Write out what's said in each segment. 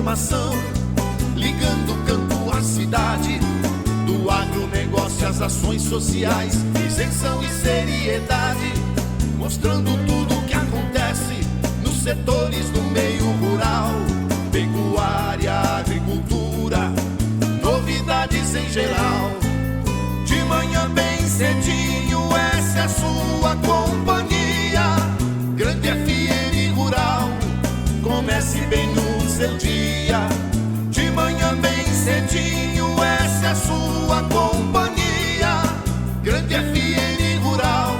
informação, ligando o campo à cidade, do agronegócio às ações sociais, isenção e seriedade, mostrando tudo o que acontece nos setores do meio rural, pecuária, agricultura, novidades em geral. De manhã bem cedinho, essa é a sua companhia, Grande FM Rural. Comece bem no seu dia, de manhã bem cedinho, essa é a sua companhia, Grande FM Rural.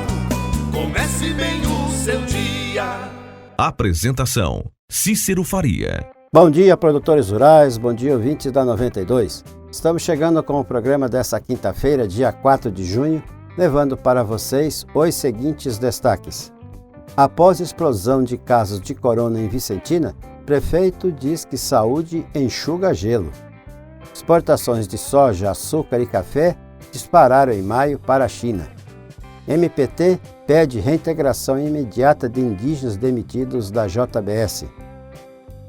Comece bem o seu dia. Apresentação: Cícero Faria. Bom dia, produtores rurais, bom dia, ouvintes da 92. Estamos chegando com o programa desta quinta-feira, dia 4 de junho, levando para vocês os seguintes destaques. Após explosão de casos de corona em Vicentina, prefeito diz que saúde enxuga gelo. Exportações de soja, açúcar e café dispararam em maio para a China. MPT pede reintegração imediata de indígenas demitidos da JBS.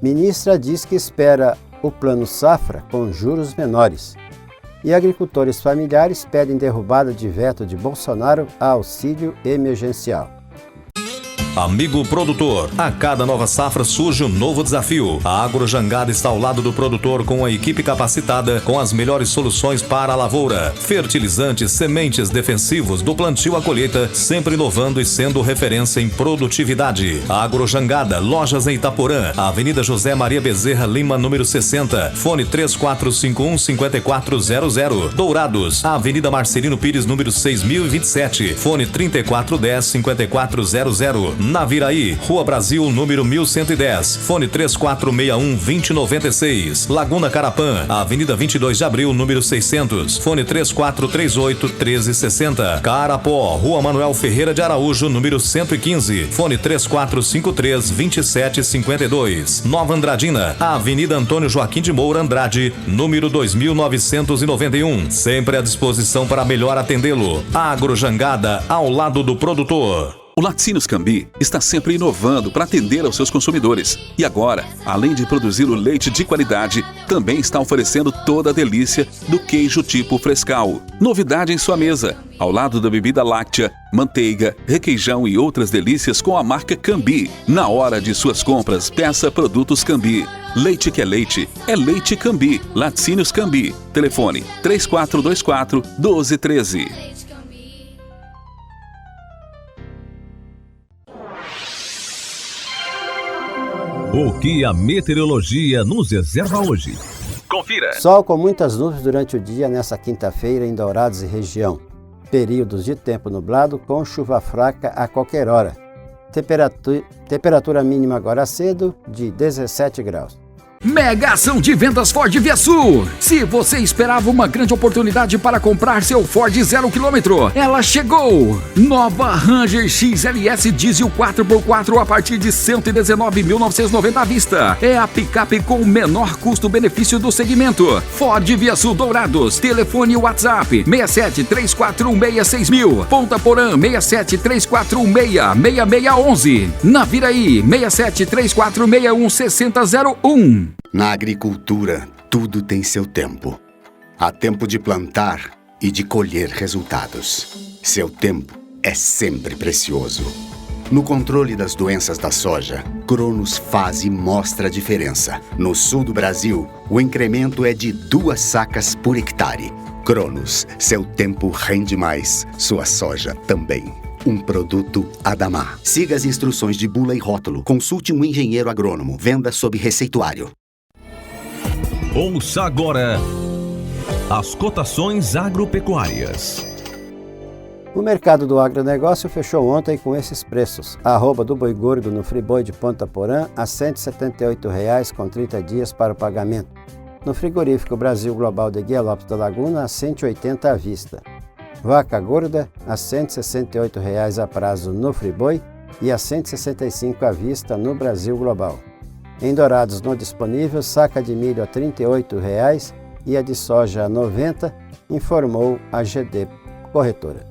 Ministra diz que espera o Plano Safra com juros menores. E agricultores familiares pedem derrubada de veto de Bolsonaro a auxílio emergencial. Amigo produtor, a cada nova safra surge um novo desafio. A Agrojangada está ao lado do produtor com a equipe capacitada com as melhores soluções para a lavoura. Fertilizantes, sementes, defensivos, do plantio à colheita, sempre inovando e sendo referência em produtividade. A Agrojangada, lojas em Itaporã, Avenida José Maria Bezerra Lima, número 60, fone 3451-5400. Dourados, Avenida Marcelino Pires, número 6027, fone 3410-5400. Naviraí, Rua Brasil, número 1110, fone 3461-2096. Laguna Carapã, Avenida 22 de Abril, número 600, fone 3438-1360. Carapó, Rua Manuel Ferreira de Araújo, número 115, fone 3453-2752. Nova Andradina, Avenida Antônio Joaquim de Moura Andrade, número 2991, sempre à disposição para melhor atendê-lo. Agrojangada, ao lado do produtor. O Laticínios Cambi está sempre inovando para atender aos seus consumidores. E agora, além de produzir o leite de qualidade, também está oferecendo toda a delícia do queijo tipo Frescal. Novidade em sua mesa, ao lado da bebida láctea, manteiga, requeijão e outras delícias com a marca Cambi. Na hora de suas compras, peça produtos Cambi. Leite que é Leite Cambi. Laticínios Cambi. Telefone 3424-1213. O que a meteorologia nos reserva hoje? Confira! Sol com muitas nuvens durante o dia nessa quinta-feira em Dourados e região. Períodos de tempo nublado com chuva fraca a qualquer hora. Temperatura mínima agora cedo de 17 graus. Mega ação de vendas Ford Via Sul. Se você esperava uma grande oportunidade para comprar seu Ford 0 km, ela chegou! Nova Ranger XLS Diesel 4x4 a partir de R$ 119.990 à vista. É a picape com o menor custo-benefício do segmento. Ford Via Sul Dourados. Telefone WhatsApp 6734166000. Ponta Porã 6734166611. Naviraí 6734616001. Na agricultura, tudo tem seu tempo. Há tempo de plantar e de colher resultados. Seu tempo é sempre precioso. No controle das doenças da soja, Cronos faz e mostra a diferença. No sul do Brasil, o incremento é de 2 sacas por hectare. Cronos, seu tempo rende mais, sua soja também. Um produto Adamar. Siga as instruções de bula e rótulo. Consulte um engenheiro agrônomo. Venda sob receituário. Ouça agora as cotações agropecuárias. O mercado do agronegócio fechou ontem com esses preços. A arroba do boi gordo no Friboi de Ponta Porã a R$ 178,00 com 30 dias para o pagamento. No frigorífico Brasil Global de Guia Lopes da Laguna a R$ 180,00 à vista. Vaca gorda a R$ 168,00 a prazo no Friboi e a R$ 165,00 à vista no Brasil Global. Em Dourados no disponível, saca de milho a R$ 38,00 e a de soja a R$ 90,00, informou a GD Corretora.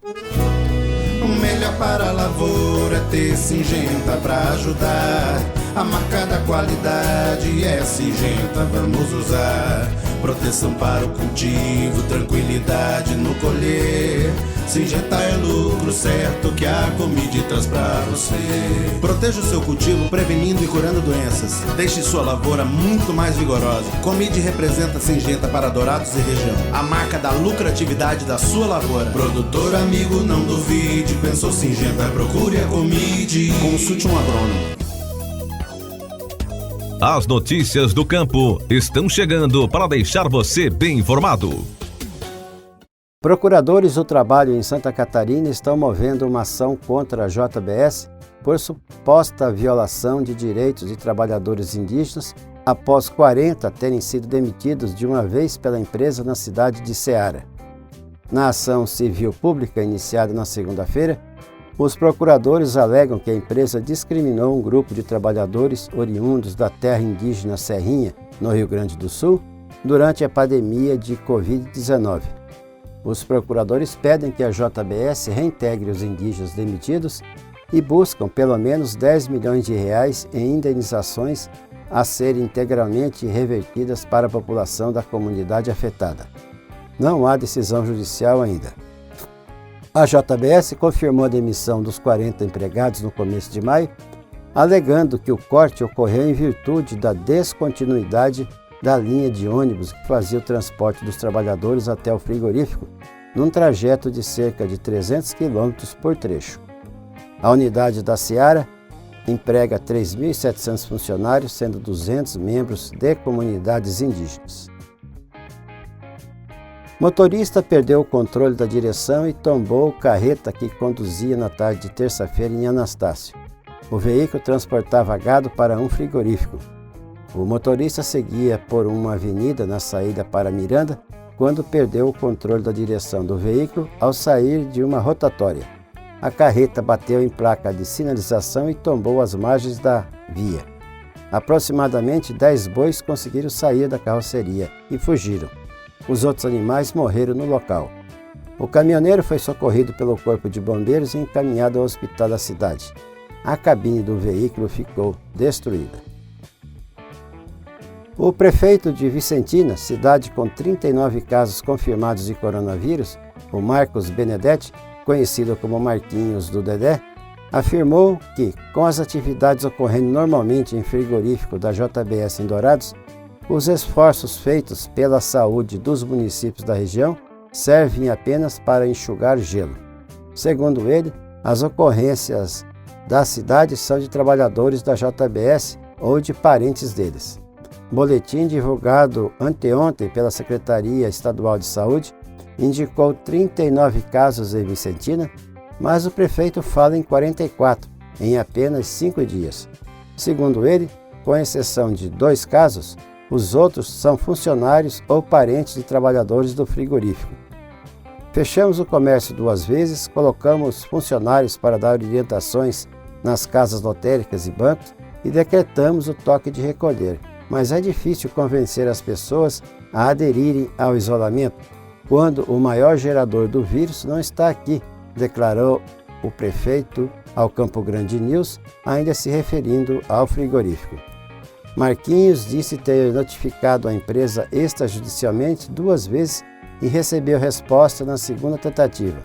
O melhor para a lavoura é ter Singenta para ajudar. A marca da qualidade é Syngenta, vamos usar. Proteção para o cultivo, tranquilidade no colher. Syngenta é lucro certo que a Comid traz pra você. Proteja o seu cultivo prevenindo e curando doenças. Deixe sua lavoura muito mais vigorosa. Comid representa Syngenta para Dourados e região, a marca da lucratividade da sua lavoura. Produtor amigo, não duvide, pensou Syngenta, procure a Comid. Consulte um agrônomo. As notícias do campo estão chegando para deixar você bem informado. Procuradores do Trabalho em Santa Catarina estão movendo uma ação contra a JBS por suposta violação de direitos de trabalhadores indígenas após 40 terem sido demitidos de uma vez pela empresa na cidade de Ceará. Na ação civil pública iniciada na segunda-feira, os procuradores alegam que a empresa discriminou um grupo de trabalhadores oriundos da terra indígena Serrinha, no Rio Grande do Sul, durante a pandemia de Covid-19. Os procuradores pedem que a JBS reintegre os indígenas demitidos e buscam pelo menos 10 milhões de reais em indenizações a serem integralmente revertidas para a população da comunidade afetada. Não há decisão judicial ainda. A JBS confirmou a demissão dos 40 empregados no começo de maio, alegando que o corte ocorreu em virtude da descontinuidade da linha de ônibus que fazia o transporte dos trabalhadores até o frigorífico, num trajeto de cerca de 300 km por trecho. A unidade da Seara emprega 3.700 funcionários, sendo 200 membros de comunidades indígenas. Motorista perdeu o controle da direção e tombou carreta que conduzia na tarde de terça-feira em Anastácio. O veículo transportava gado para um frigorífico. O motorista seguia por uma avenida na saída para Miranda quando perdeu o controle da direção do veículo ao sair de uma rotatória. A carreta bateu em placa de sinalização e tombou às margens da via. Aproximadamente 10 bois conseguiram sair da carroceria e fugiram. Os outros animais morreram no local. O caminhoneiro foi socorrido pelo Corpo de Bombeiros e encaminhado ao hospital da cidade. A cabine do veículo ficou destruída. O prefeito de Vicentina, cidade com 39 casos confirmados de coronavírus, o Marcos Benedetti, conhecido como Marquinhos do Dedé, afirmou que, com as atividades ocorrendo normalmente em frigorífico da JBS em Dourados, os esforços feitos pela saúde dos municípios da região servem apenas para enxugar gelo. Segundo ele, as ocorrências da cidade são de trabalhadores da JBS ou de parentes deles. Boletim divulgado anteontem pela Secretaria Estadual de Saúde indicou 39 casos em Vicentina, mas o prefeito fala em 44, em apenas 5 dias. Segundo ele, com exceção de 2 casos, os outros são funcionários ou parentes de trabalhadores do frigorífico. Fechamos o comércio 2 vezes, colocamos funcionários para dar orientações nas casas lotéricas e bancos e decretamos o toque de recolher, mas é difícil convencer as pessoas a aderirem ao isolamento quando o maior gerador do vírus não está aqui, declarou o prefeito ao Campo Grande News, ainda se referindo ao frigorífico. Marquinhos disse ter notificado a empresa extrajudicialmente 2 vezes e recebeu resposta na segunda tentativa.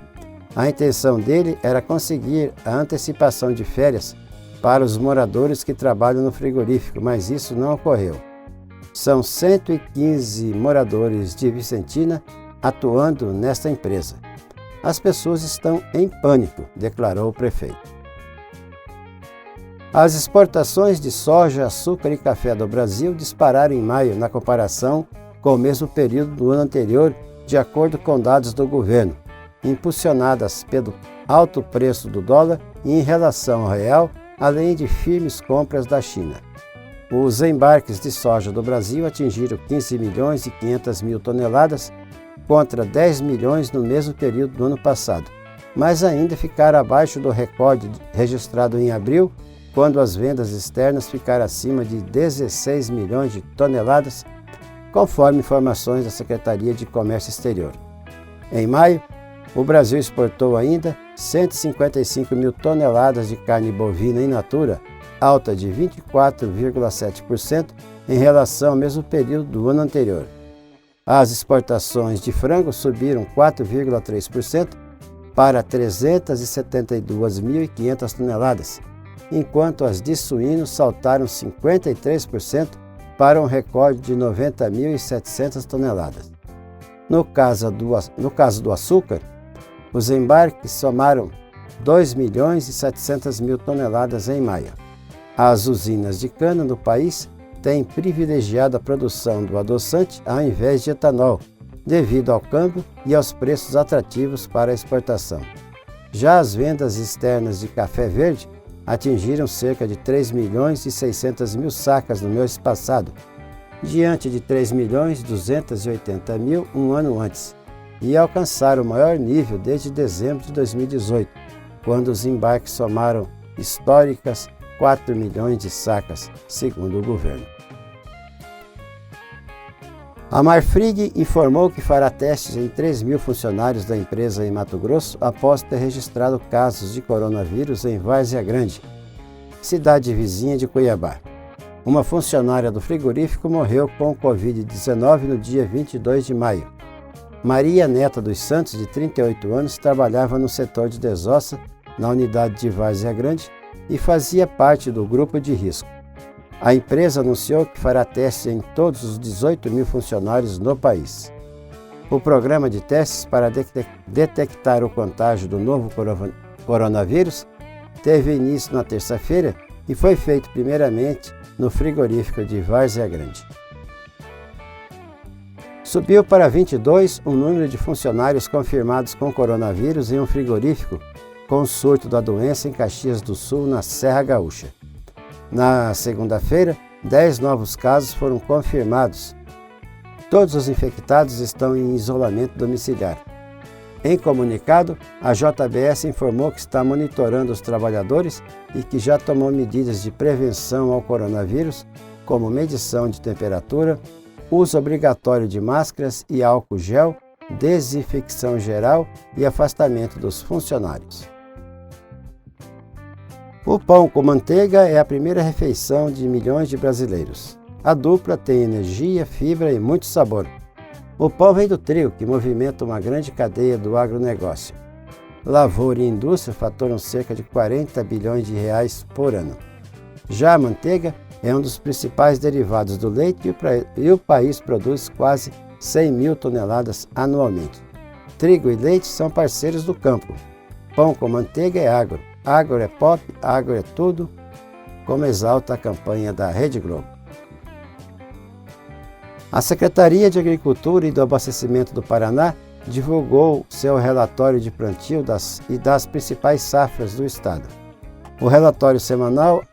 A intenção dele era conseguir a antecipação de férias para os moradores que trabalham no frigorífico, mas isso não ocorreu. São 115 moradores de Vicentina atuando nesta empresa. As pessoas estão em pânico, declarou o prefeito. As exportações de soja, açúcar e café do Brasil dispararam em maio na comparação com o mesmo período do ano anterior, de acordo com dados do governo, impulsionadas pelo alto preço do dólar e em relação ao real, além de firmes compras da China. Os embarques de soja do Brasil atingiram 15 milhões e 500 mil toneladas, contra 10 milhões no mesmo período do ano passado, mas ainda ficaram abaixo do recorde registrado em abril, quando as vendas externas ficaram acima de 16 milhões de toneladas, conforme informações da Secretaria de Comércio Exterior. Em maio, o Brasil exportou ainda 155 mil toneladas de carne bovina in natura, alta de 24,7% em relação ao mesmo período do ano anterior. As exportações de frango subiram 4,3% para 372.500 toneladas, enquanto as de suínos saltaram 53% para um recorde de 90.700 toneladas. No caso do açúcar, os embarques somaram 2.700.000 toneladas em maio. As usinas de cana no país têm privilegiado a produção do adoçante ao invés de etanol, devido ao câmbio e aos preços atrativos para a exportação. Já as vendas externas de café verde atingiram cerca de 3.600.000 sacas no mês passado, diante de 3.280.000 um ano antes, e alcançaram o maior nível desde dezembro de 2018, quando os embarques somaram históricas 4 milhões de sacas, segundo o governo. A Marfrig informou que fará testes em 3.000 funcionários da empresa em Mato Grosso após ter registrado casos de coronavírus em Várzea Grande, cidade vizinha de Cuiabá. Uma funcionária do frigorífico morreu com Covid-19 no dia 22 de maio. Maria Neta dos Santos, de 38 anos, trabalhava no setor de desossa na unidade de Várzea Grande e fazia parte do grupo de risco. A empresa anunciou que fará testes em todos os 18.000 funcionários no país. O programa de testes para detectar o contágio do novo coronavírus teve início na terça-feira e foi feito primeiramente no frigorífico de Várzea Grande. Subiu para 22 o número de funcionários confirmados com coronavírus em um frigorífico com surto da doença em Caxias do Sul, na Serra Gaúcha. Na segunda-feira, 10 novos casos foram confirmados. Todos os infectados estão em isolamento domiciliar. Em comunicado, a JBS informou que está monitorando os trabalhadores e que já tomou medidas de prevenção ao coronavírus, como medição de temperatura, uso obrigatório de máscaras e álcool gel, desinfecção geral e afastamento dos funcionários. O pão com manteiga é a primeira refeição de milhões de brasileiros. A dupla tem energia, fibra e muito sabor. O pão vem do trigo, que movimenta uma grande cadeia do agronegócio. Lavoura e indústria faturam cerca de 40 bilhões de reais por ano. Já a manteiga é um dos principais derivados do leite e o país produz quase 100.000 toneladas anualmente. Trigo e leite são parceiros do campo. Pão com manteiga é agro. Agro é pop, agro é tudo, como exalta a campanha da Rede Globo. A Secretaria de Agricultura e do Abastecimento do Paraná divulgou seu relatório de plantio das principais safras do estado. O relatório semanal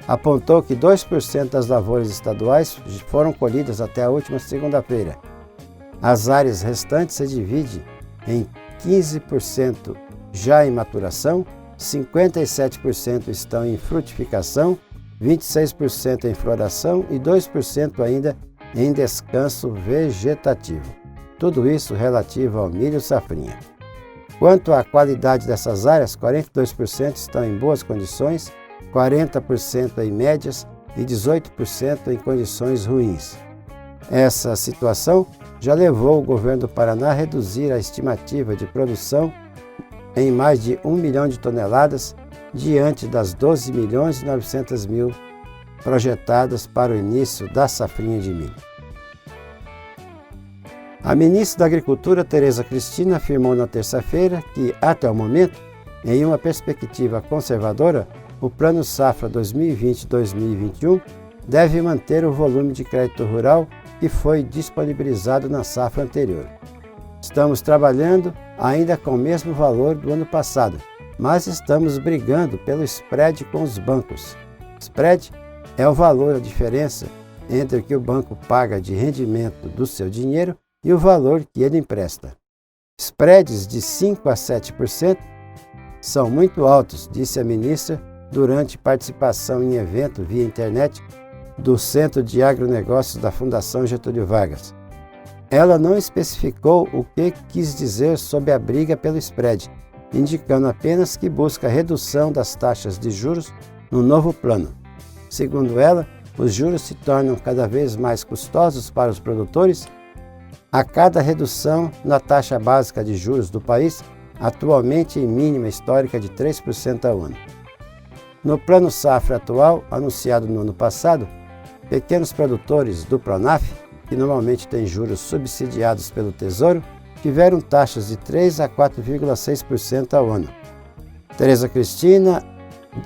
apontou que 2% das lavouras estaduais foram colhidas até a última segunda-feira. As áreas restantes se dividem em 15% já em maturação, 57% estão em frutificação, 26% em floração e 2% ainda em descanso vegetativo. Tudo isso relativo ao milho safrinha. Quanto à qualidade dessas áreas, 42% estão em boas condições, 40% em médias e 18% em condições ruins. Essa situação já levou o governo do Paraná a reduzir a estimativa de produção em mais de 1 milhão de toneladas, diante das 12.900.000 projetadas para o início da safrinha de milho. A ministra da Agricultura, Tereza Cristina, afirmou na terça-feira que, até o momento, em uma perspectiva conservadora, o Plano Safra 2020-2021 deve manter o volume de crédito rural que foi disponibilizado na safra anterior. Estamos trabalhando ainda com o mesmo valor do ano passado, mas estamos brigando pelo spread com os bancos. Spread é o valor, a diferença entre o que o banco paga de rendimento do seu dinheiro e o valor que ele empresta. Spreads de 5% a 7% são muito altos, disse a ministra durante participação em evento via internet do Centro de Agronegócios da Fundação Getúlio Vargas. Ela não especificou o que quis dizer sobre a briga pelo spread, indicando apenas que busca a redução das taxas de juros no novo plano. Segundo ela, os juros se tornam cada vez mais custosos para os produtores a cada redução na taxa básica de juros do país, atualmente em mínima histórica de 3% ao ano. No plano safra atual, anunciado no ano passado, pequenos produtores do Pronaf, que normalmente têm juros subsidiados pelo Tesouro, tiveram taxas de 3 a 4,6% ao ano. Tereza Cristina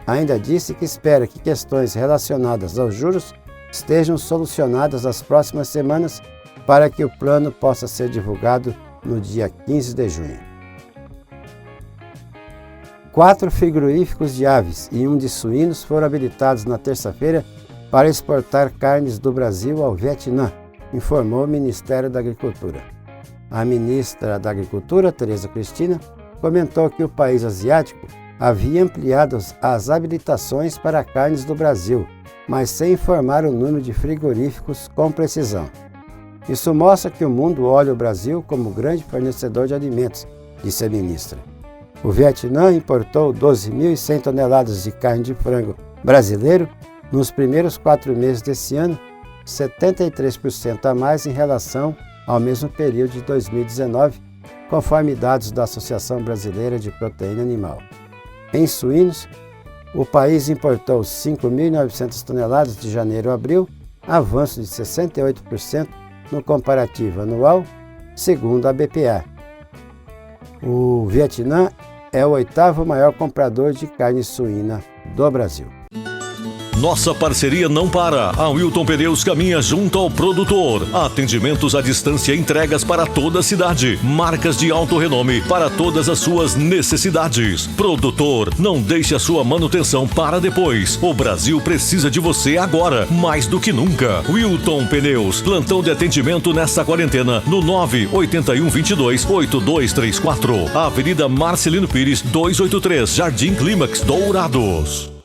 ainda disse que espera que questões relacionadas aos juros estejam solucionadas nas próximas semanas para que o plano possa ser divulgado no dia 15 de junho. 4 frigoríficos de aves e 1 de suínos foram habilitados na terça-feira para exportar carnes do Brasil ao Vietnã, informou o Ministério da Agricultura. A ministra da Agricultura, Tereza Cristina, comentou que o país asiático havia ampliado as habilitações para carnes do Brasil, mas sem informar o número de frigoríficos com precisão. Isso mostra que o mundo olha o Brasil como grande fornecedor de alimentos, disse a ministra. O Vietnã importou 12.100 toneladas de carne de frango brasileiro nos primeiros 4 meses desse ano, 73% a mais em relação ao mesmo período de 2019, conforme dados da Associação Brasileira de Proteína Animal. Em suínos, o país importou 5.900 toneladas de janeiro a abril, avanço de 68% no comparativo anual, segundo a BPA. O Vietnã é o 8º maior comprador de carne suína do Brasil. Nossa parceria não para. A Wilton Pneus caminha junto ao produtor. Atendimentos à distância e entregas para toda a cidade. Marcas de alto renome para todas as suas necessidades. Produtor, não deixe a sua manutenção para depois. O Brasil precisa de você agora, mais do que nunca. Wilton Pneus, plantão de atendimento nesta quarentena no 981228234. Avenida Marcelino Pires, 283, Jardim Clímax, Dourados.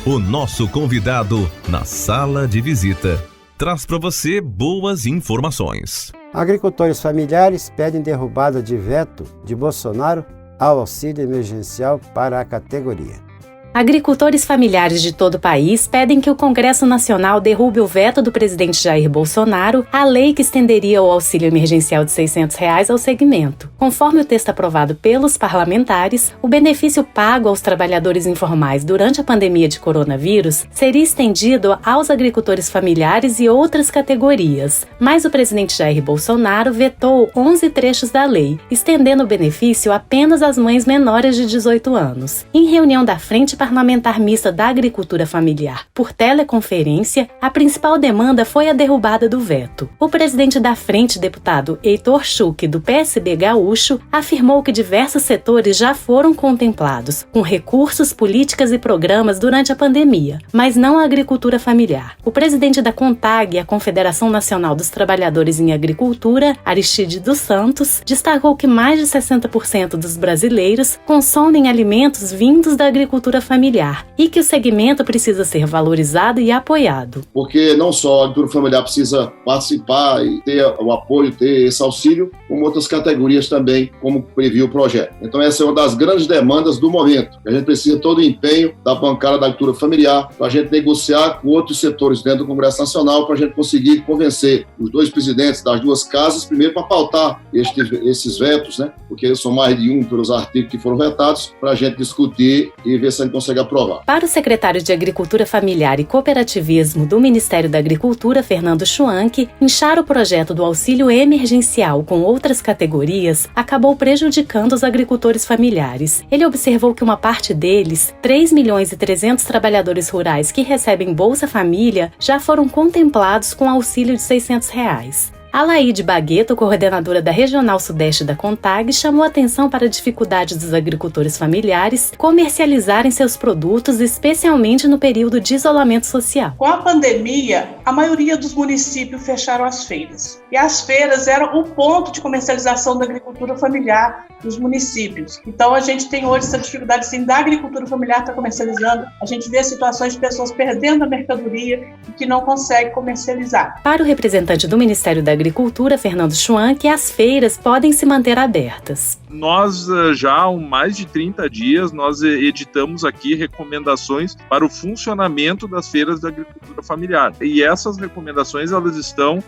O nosso convidado na sala de visita traz para você boas informações. Agricultores familiares pedem derrubada de veto de Bolsonaro ao auxílio emergencial para a categoria. Agricultores familiares de todo o país pedem que o Congresso Nacional derrube o veto do presidente Jair Bolsonaro à lei que estenderia o auxílio emergencial de R$ 600 ao segmento. Conforme o texto aprovado pelos parlamentares, o benefício pago aos trabalhadores informais durante a pandemia de coronavírus seria estendido aos agricultores familiares e outras categorias. Mas o presidente Jair Bolsonaro vetou 11 trechos da lei, estendendo o benefício apenas às mães menores de 18 anos. Em reunião da Frente Parlamentar Mista da Agricultura Familiar por teleconferência, a principal demanda foi a derrubada do veto. O presidente da frente, deputado Heitor Schuch, do PSB gaúcho, afirmou que diversos setores já foram contemplados, com recursos, políticas e programas durante a pandemia, mas não a agricultura familiar. O presidente da CONTAG, a Confederação Nacional dos Trabalhadores em Agricultura, Aristide dos Santos, destacou que mais de 60% dos brasileiros consomem alimentos vindos da agricultura familiar e que o segmento precisa ser valorizado e apoiado. Porque não só a agricultura familiar precisa participar e ter o apoio, ter esse auxílio, como outras categorias também, como previu o projeto. Então essa é uma das grandes demandas do momento. A gente precisa todo o empenho da bancada da agricultura familiar para a gente negociar com outros setores dentro do Congresso Nacional para a gente conseguir convencer os 2 presidentes das 2 casas, primeiro para pautar esses vetos, né? Porque são mais de 1 pelos artigos que foram vetados, para a gente discutir e ver se a gente consegue aprovar. Para o secretário de Agricultura Familiar e Cooperativismo do Ministério da Agricultura, Fernando Schwanck, inchar o projeto do auxílio emergencial com outras categorias acabou prejudicando os agricultores familiares. Ele observou que uma parte deles, 3.300.000 trabalhadores rurais que recebem Bolsa Família, já foram contemplados com auxílio de R$ 600. A Laide Bagueto, coordenadora da Regional Sudeste da CONTAG, chamou atenção para a dificuldade dos agricultores familiares comercializarem seus produtos, especialmente no período de isolamento social. Com a pandemia, a maioria dos municípios fecharam as feiras. E as feiras eram o ponto de comercialização da agricultura familiar dos municípios. Então, a gente tem hoje essa dificuldade assim, da agricultura familiar estar comercializando. A gente vê situações de pessoas perdendo a mercadoria e que não conseguem comercializar. Para o representante do Ministério da Agricultura, Fernando Schwanck, as feiras podem se manter abertas. Nós já há mais de 30 dias, nós editamos aqui recomendações para o funcionamento das feiras da agricultura familiar. E essas recomendações, elas estão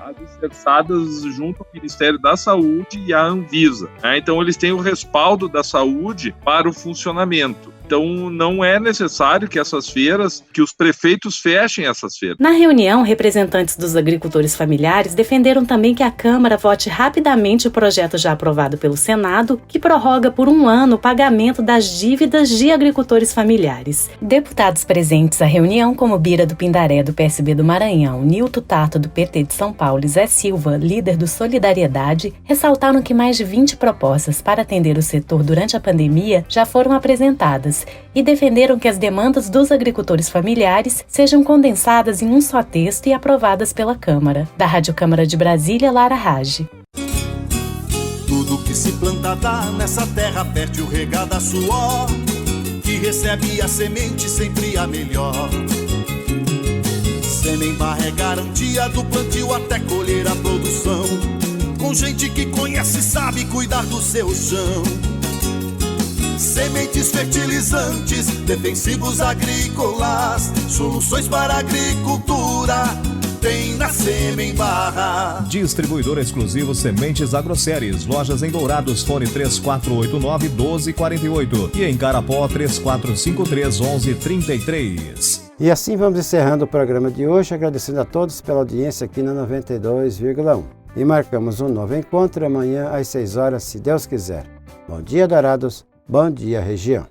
alicerçadas junto ao Ministério da Saúde e à Anvisa. Então, eles têm o respaldo da saúde para o funcionamento. Então, não é necessário que os prefeitos fechem essas feiras. Na reunião, representantes dos agricultores familiares defenderam também que a Câmara vote rapidamente o projeto já aprovado pelo Senado, que prorroga por 1 ano o pagamento das dívidas de agricultores familiares. Deputados presentes à reunião, como Bira do Pindaré, do PSB do Maranhão, Nilton Tato, do PT de São Paulo e Zé Silva, líder do Solidariedade, ressaltaram que mais de 20 propostas para atender o setor durante a pandemia já foram apresentadas e defenderam que as demandas dos agricultores familiares sejam condensadas em um só texto e aprovadas pela Câmara. Da Rádio Câmara de Brasília, Lara Rage. Tudo que se planta dá nessa terra fértil regada a suor, que recebe a semente sempre a melhor. Semembar é garantia do plantio até colher a produção, com gente que conhece e sabe cuidar do seu chão. Sementes fertilizantes, defensivos agrícolas, soluções para a agricultura, tem na Semembar. Distribuidor exclusivo Sementes Agroceres, lojas em Dourados, fone 3489-1248 e em Carapó 3453-1133. E assim vamos encerrando o programa de hoje, agradecendo a todos pela audiência aqui na 92,1. E marcamos um novo encontro amanhã às 6 horas, se Deus quiser. Bom dia, Dourados. Bom dia, região.